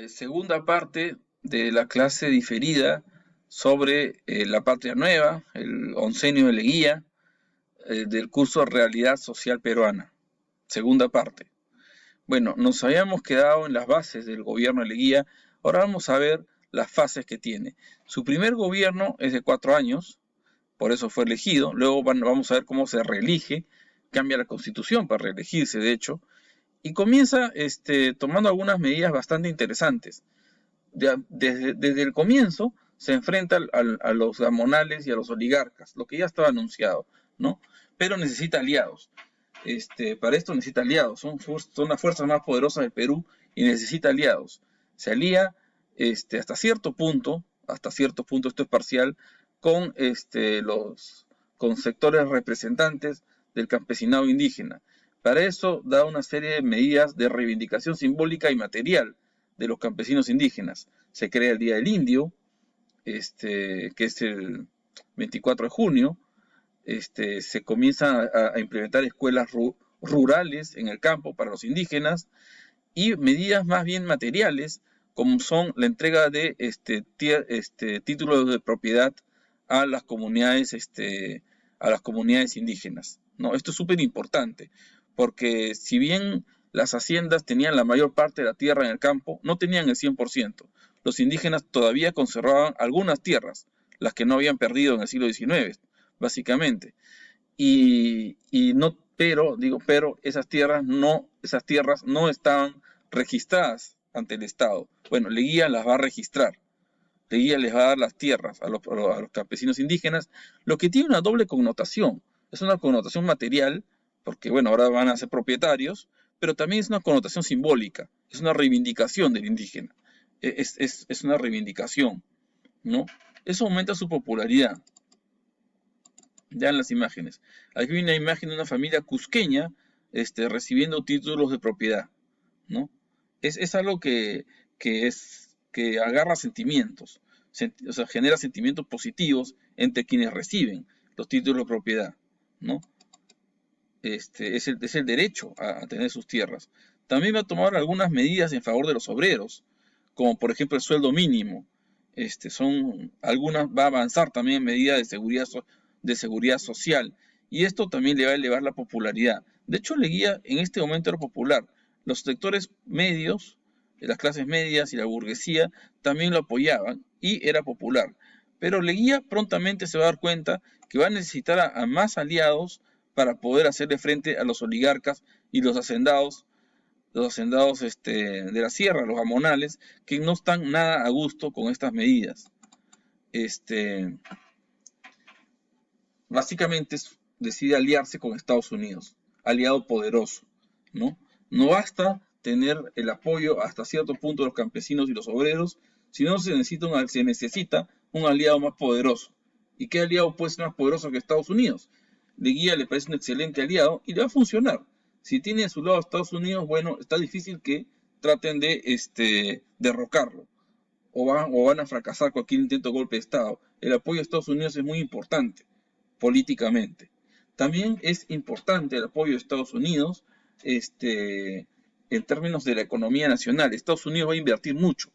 Segunda parte de la clase diferida sobre la Patria Nueva, el oncenio de Leguía, del curso Realidad Social Peruana. Segunda parte. Bueno, nos habíamos quedado en las bases del gobierno de Leguía, ahora vamos a ver las fases que tiene. Su primer gobierno es de 4 años, por eso fue elegido, luego vamos a ver cómo se reelige, cambia la constitución para reelegirse de hecho, y comienza tomando algunas medidas bastante interesantes. Desde el comienzo se enfrenta a los gamonales y a los oligarcas, lo que ya estaba anunciado, ¿no? Pero necesita aliados. Para esto necesita aliados, son las fuerzas más poderosas del Perú y necesita aliados. Se alía hasta cierto punto, esto es parcial, con, con sectores representantes del campesinado indígena. Para eso da una serie de medidas de reivindicación simbólica y material de los campesinos indígenas. Se crea el Día del Indio, que es el 24 de junio. Se comienzan a implementar escuelas rurales en el campo para los indígenas y medidas más bien materiales como son la entrega de títulos de propiedad a las comunidades, indígenas, ¿no? Esto es súper importante porque si bien las haciendas tenían la mayor parte de la tierra en el campo, no tenían el 100%. Los indígenas todavía conservaban algunas tierras, las que no habían perdido en el siglo XIX, básicamente. Pero esas tierras no estaban registradas ante el Estado. Bueno, Leguía las va a registrar. Leguía les va a dar las tierras a los campesinos indígenas, lo que tiene una doble connotación. Es una connotación material, porque bueno, ahora van a ser propietarios, pero también es una connotación simbólica, es una reivindicación del indígena. Es una reivindicación, ¿no? Eso aumenta su popularidad. Ya en las imágenes. Aquí hay una imagen de una familia cusqueña recibiendo títulos de propiedad, ¿no? Es algo que agarra sentimientos, o sea, genera sentimientos positivos entre quienes reciben los títulos de propiedad, ¿no? Es el derecho a tener sus tierras. También va a tomar algunas medidas en favor de los obreros, como por ejemplo el sueldo mínimo. Va a avanzar también en medidas de seguridad social. Y esto también le va a elevar la popularidad. De hecho, Leguía en este momento era popular. Los sectores medios, las clases medias y la burguesía también lo apoyaban y era popular. Pero Leguía prontamente se va a dar cuenta que va a necesitar a más aliados para poder hacerle frente a los oligarcas y los hacendados de la sierra, los gamonales, que no están nada a gusto con estas medidas. Básicamente decide aliarse con Estados Unidos, aliado poderoso, ¿no? No basta tener el apoyo hasta cierto punto de los campesinos y los obreros, sino se necesita un aliado más poderoso. ¿Y qué aliado puede ser más poderoso que Estados Unidos? Leguía le parece un excelente aliado y le va a funcionar. Si tiene a su lado a Estados Unidos, bueno, está difícil que traten de derrocarlo o van a fracasar cualquier intento de golpe de Estado. El apoyo de Estados Unidos es muy importante políticamente. También es importante el apoyo de Estados Unidos en términos de la economía nacional. Estados Unidos va a invertir mucho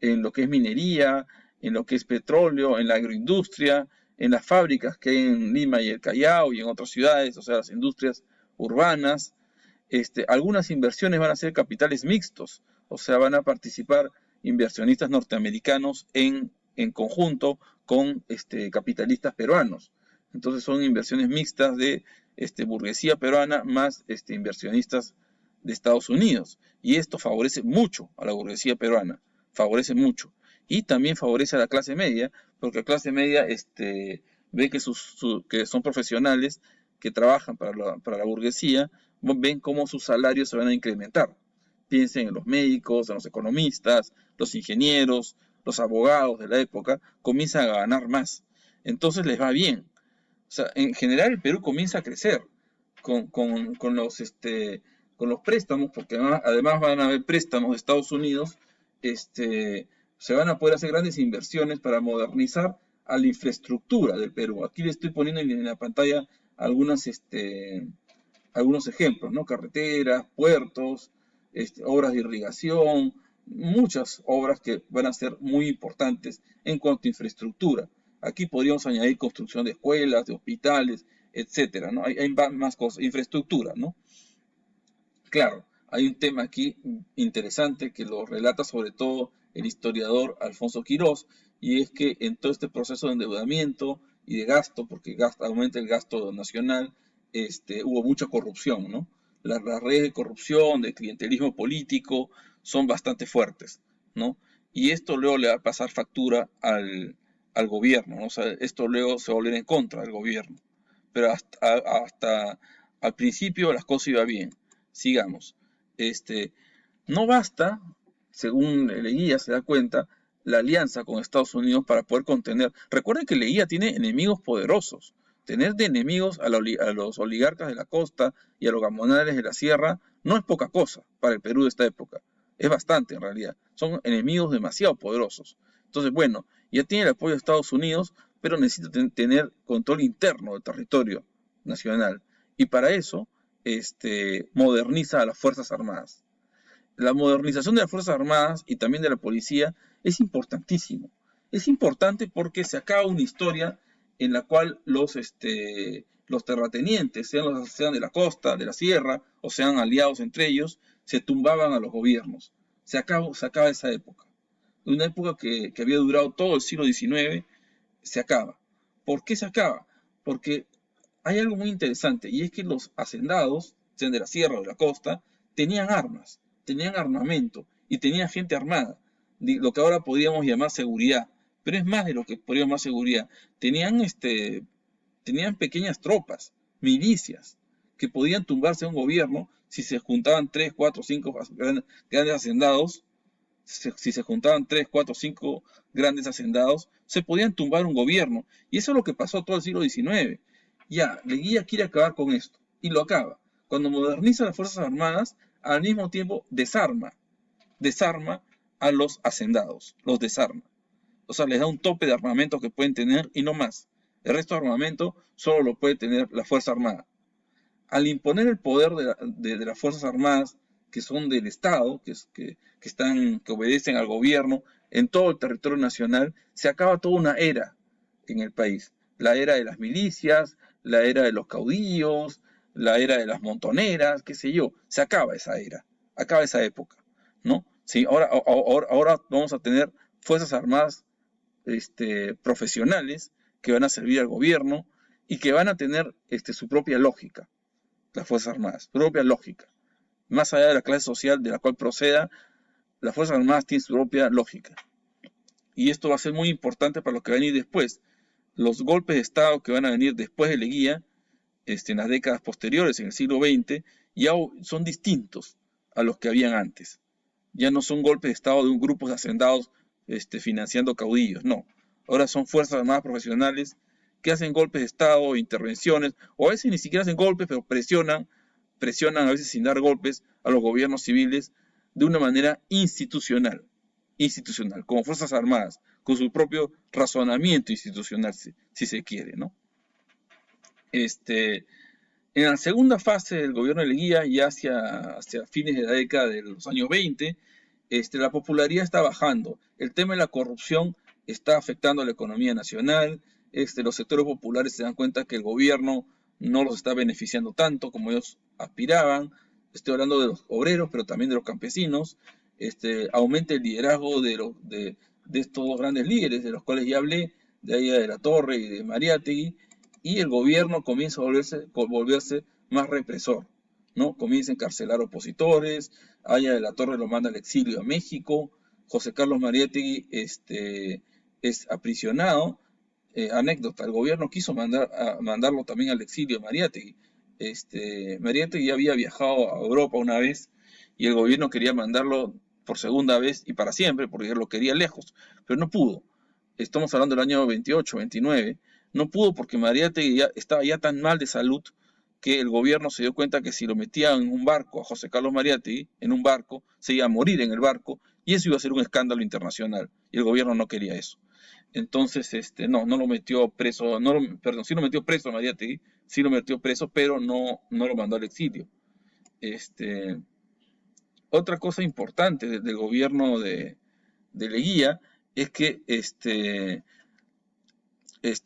en lo que es minería, en lo que es petróleo, en la agroindustria, en las fábricas que hay en Lima y el Callao y en otras ciudades, o sea, las industrias urbanas. Algunas inversiones van a ser capitales mixtos, o sea, van a participar inversionistas norteamericanos en conjunto con capitalistas peruanos. Entonces son inversiones mixtas de burguesía peruana más inversionistas de Estados Unidos. Y esto favorece mucho a la burguesía peruana, favorece mucho. Y también favorece a la clase media, porque la clase media ve que son profesionales que trabajan para la burguesía, ven cómo sus salarios se van a incrementar. Piensen en los médicos, en los economistas, los ingenieros, los abogados de la época, comienzan a ganar más. Entonces les va bien. O sea, en general el Perú comienza a crecer con los préstamos, porque además van a haber préstamos de Estados Unidos, se van a poder hacer grandes inversiones para modernizar a la infraestructura del Perú. Aquí le estoy poniendo en la pantalla algunos ejemplos, ¿no? Carreteras, puertos, obras de irrigación, muchas obras que van a ser muy importantes en cuanto a infraestructura. Aquí podríamos añadir construcción de escuelas, de hospitales, etcétera, ¿no? Hay más cosas, infraestructura, ¿no? Claro, hay un tema aquí interesante que lo relata sobre todo el historiador Alfonso Quirós, y es que en todo este proceso de endeudamiento y de gasto, porque aumenta el gasto nacional, hubo mucha corrupción, ¿no? Las redes de corrupción, de clientelismo político, son bastante fuertes, ¿no? Y esto luego le va a pasar factura al gobierno, ¿no? O sea, esto luego se va a volver en contra del gobierno. Pero hasta al principio las cosas iban bien. Sigamos. Este, no basta, según Leguía se da cuenta, la alianza con Estados Unidos para poder contener. Recuerden que Leguía tiene enemigos poderosos. Tener de enemigos a los oligarcas de la costa y a los gamonales de la sierra no es poca cosa para el Perú de esta época. Es bastante en realidad. Son enemigos demasiado poderosos. Entonces, bueno, ya tiene el apoyo de Estados Unidos, pero necesita tener control interno del territorio nacional. Y para eso, moderniza a las Fuerzas Armadas. La modernización de las Fuerzas Armadas y también de la policía es importantísimo. Es importante porque se acaba una historia en la cual los terratenientes, sean de la costa, de la sierra, o sean aliados entre ellos, se tumbaban a los gobiernos. Se acaba esa época. Una época que había durado todo el siglo XIX, se acaba. ¿Por qué se acaba? Porque hay algo muy interesante, y es que los hacendados, sean de la sierra o de la costa, tenían armas, tenían armamento y tenían gente armada, lo que ahora podríamos llamar seguridad, pero es más de lo que podríamos llamar seguridad. Tenían pequeñas tropas, milicias, que podían tumbarse a un gobierno si se juntaban 3, 4, 5 grandes hacendados. Si se juntaban 3, 4, 5 grandes hacendados, se podían tumbar un gobierno. Y eso es lo que pasó todo el siglo XIX. Ya, Leguía quiere acabar con esto, y lo acaba. Cuando moderniza las Fuerzas Armadas, al mismo tiempo desarma a los hacendados, los desarma. O sea, les da un tope de armamento que pueden tener y no más. El resto de armamento solo lo puede tener la Fuerza Armada. Al imponer el poder de las Fuerzas Armadas, que son del Estado, que obedecen al gobierno en todo el territorio nacional, se acaba toda una era en el país. La era de las milicias, la era de los caudillos, la era de las montoneras, qué sé yo. Se acaba esa era, acaba esa época, ¿no? Sí, ahora vamos a tener Fuerzas Armadas profesionales que van a servir al gobierno y que van a tener su propia lógica, las Fuerzas Armadas, su propia lógica. Más allá de la clase social de la cual proceda, las Fuerzas Armadas tienen su propia lógica. Y esto va a ser muy importante para lo que va a venir después. Los golpes de Estado que van a venir después de Leguía, en las décadas posteriores, en el siglo XX, ya son distintos a los que habían antes. Ya no son golpes de Estado de un grupo de hacendados financiando caudillos, no. Ahora son Fuerzas Armadas profesionales que hacen golpes de Estado, intervenciones, o a veces ni siquiera hacen golpes, pero presionan a veces sin dar golpes a los gobiernos civiles de una manera institucional, como Fuerzas Armadas, con su propio razonamiento institucional, si se quiere, ¿no? En la segunda fase del gobierno de Leguía, ya hacia fines de la década de los años 20, la popularidad está bajando. El tema de la corrupción está afectando a la economía nacional. Los sectores populares se dan cuenta que el gobierno no los está beneficiando tanto como ellos aspiraban. Estoy hablando de los obreros, pero también de los campesinos. Aumenta el liderazgo de estos dos grandes líderes, de los cuales ya hablé, de Aya de la Torre y de Mariátegui, y el gobierno comienza a volverse más represor, ¿no? Comienza a encarcelar opositores, Aya de la Torre lo manda al exilio a México, José Carlos Mariátegui es aprisionado. Anécdota, el gobierno quiso mandarlo también al exilio a Mariátegui. Mariátegui ya había viajado a Europa una vez y el gobierno quería mandarlo por segunda vez y para siempre, porque lo quería lejos, pero no pudo. Estamos hablando del año 28, 29, no pudo porque Mariátegui estaba ya tan mal de salud que el gobierno se dio cuenta que si lo metían en un barco a José Carlos Mariátegui, en un barco, se iba a morir en el barco y eso iba a ser un escándalo internacional y el gobierno no quería eso. Entonces, no lo metió preso, sí lo metió preso a Mariátegui, sí lo metió preso, pero no lo mandó al exilio. Otra cosa importante del gobierno de Leguía es que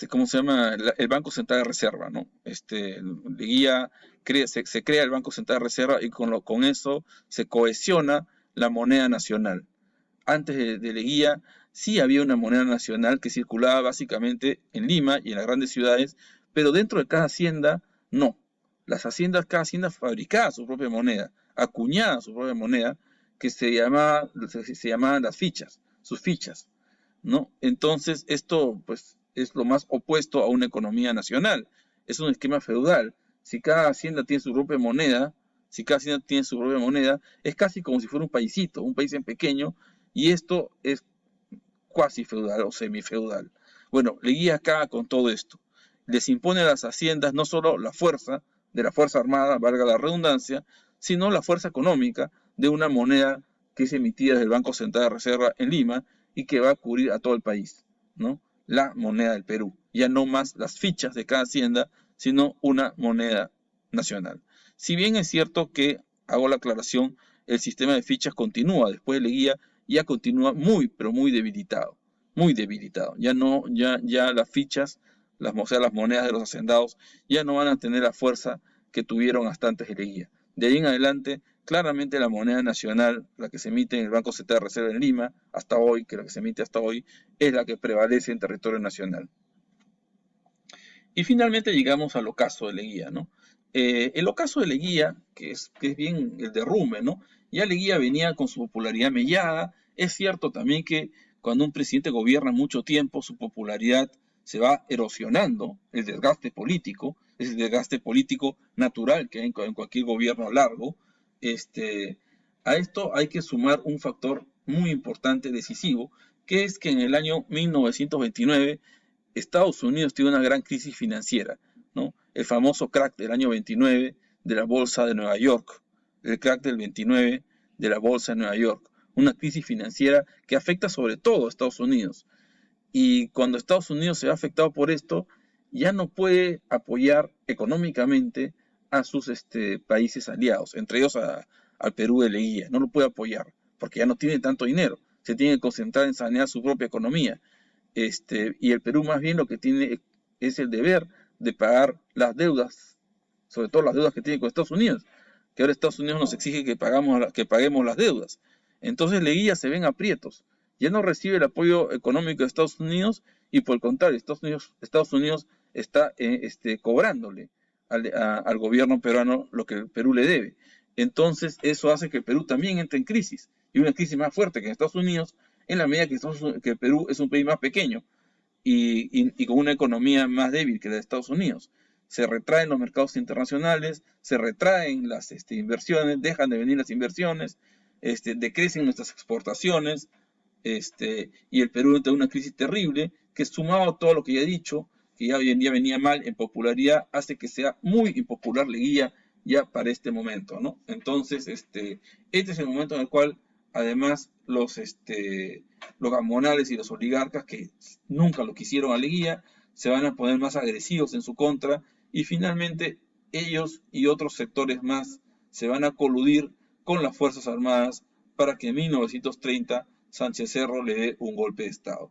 ¿cómo se llama? El Banco Central de Reserva, ¿no? Leguía se crea el Banco Central de Reserva y con eso se cohesiona la moneda nacional. Antes de Leguía sí había una moneda nacional que circulaba básicamente en Lima y en las grandes ciudades, pero dentro de cada hacienda no. Cada hacienda fabricaba su propia moneda, acuñaba su propia moneda, que se llamaban las fichas, sus fichas, ¿no? Entonces, esto pues es lo más opuesto a una economía nacional. Es un esquema feudal. Si cada hacienda tiene su propia moneda, es casi como si fuera un paisito, un país en pequeño, y esto es cuasi feudal o semifeudal. Bueno, Leguía acaba con todo esto. Les impone a las haciendas no solo la fuerza de la Fuerza Armada, valga la redundancia, sino la fuerza económica de una moneda que es emitida desde el Banco Central de Reserva en Lima y que va a cubrir a todo el país, ¿no? La moneda del Perú. Ya no más las fichas de cada hacienda, sino una moneda nacional. Si bien es cierto que, hago la aclaración, el sistema de fichas continúa después de Leguía, ya continúa muy, pero muy debilitado. Muy debilitado. Ya las fichas, o sea, las monedas de los hacendados, ya no van a tener la fuerza que tuvieron hasta antes de Leguía. De ahí en adelante, claramente la moneda nacional, la que se emite en el Banco Central de Reserva en Lima, hasta hoy, que la que se emite hasta hoy, es la que prevalece en territorio nacional. Y finalmente llegamos al ocaso de Leguía, ¿no? El ocaso de Leguía, que es bien el derrumbe, ¿no? Ya Leguía venía con su popularidad mellada. Es cierto también que cuando un presidente gobierna mucho tiempo, su popularidad se va erosionando, el desgaste político, es el desgaste político natural que hay en cualquier gobierno largo. A esto hay que sumar un factor muy importante, decisivo, que es que en el año 1929 Estados Unidos tiene una gran crisis financiera, ¿no? El famoso crack del año 29 de la Bolsa de Nueva York, el crack del 29 de la Bolsa de Nueva York, una crisis financiera que afecta sobre todo a Estados Unidos. Y cuando Estados Unidos se ve afectado por esto, ya no puede apoyar económicamente a sus países aliados, entre ellos al Perú de Leguía, no lo puede apoyar, porque ya no tiene tanto dinero, se tiene que concentrar en sanear su propia economía. Y el Perú más bien lo que tiene es el deber de pagar las deudas, sobre todo las deudas que tiene con Estados Unidos, que ahora Estados Unidos nos exige que paguemos las deudas. Entonces Leguía se ven aprietos, ya no recibe el apoyo económico de Estados Unidos y por el contrario, Estados Unidos está cobrándole al gobierno peruano lo que el Perú le debe. Entonces eso hace que el Perú también entre en crisis, y una crisis más fuerte que en Estados Unidos, en la medida que el Perú es un país más pequeño y con una economía más débil que la de Estados Unidos. Se retraen los mercados internacionales, se retraen las inversiones, dejan de venir las inversiones, decrecen nuestras exportaciones, y el Perú entra en una crisis terrible que, sumado a todo lo que ya he dicho, que ya hoy en día venía mal en popularidad, hace que sea muy impopular Leguía ya para este momento, ¿no? Entonces, este es el momento en el cual además los gamonales y los oligarcas que nunca lo quisieron a Leguía se van a poner más agresivos en su contra, y finalmente ellos y otros sectores más se van a coludir con las Fuerzas Armadas para que en 1930 Sánchez Cerro le dé un golpe de Estado.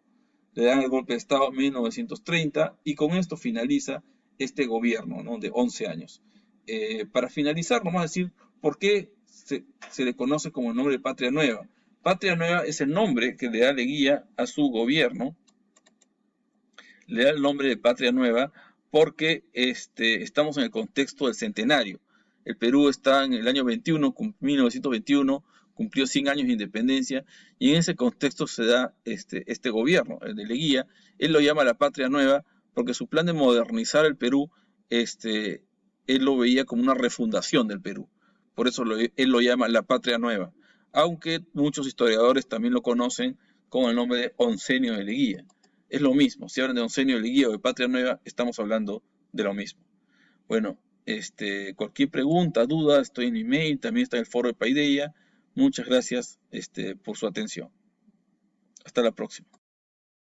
Le dan el golpe de Estado en 1930 y con esto finaliza este gobierno, ¿no?, de 11 años. Para finalizar, vamos a decir por qué se le conoce como el nombre de Patria Nueva. Patria Nueva es el nombre que le da Leguía a su gobierno, le da el nombre de Patria Nueva porque estamos en el contexto del centenario. El Perú está en el año 1921, cumplió 100 años de independencia, y en ese contexto se da este gobierno, el de Leguía. Él lo llama la Patria Nueva porque su plan de modernizar el Perú, él lo veía como una refundación del Perú. Por eso él lo llama la Patria Nueva, aunque muchos historiadores también lo conocen con el nombre de Oncenio de Leguía. Es lo mismo, si hablan de Oncenio de Leguía o de Patria Nueva, estamos hablando de lo mismo. Bueno, cualquier pregunta, duda, estoy en mi mail, también está en el foro de Paideia. Muchas gracias por su atención. Hasta la próxima.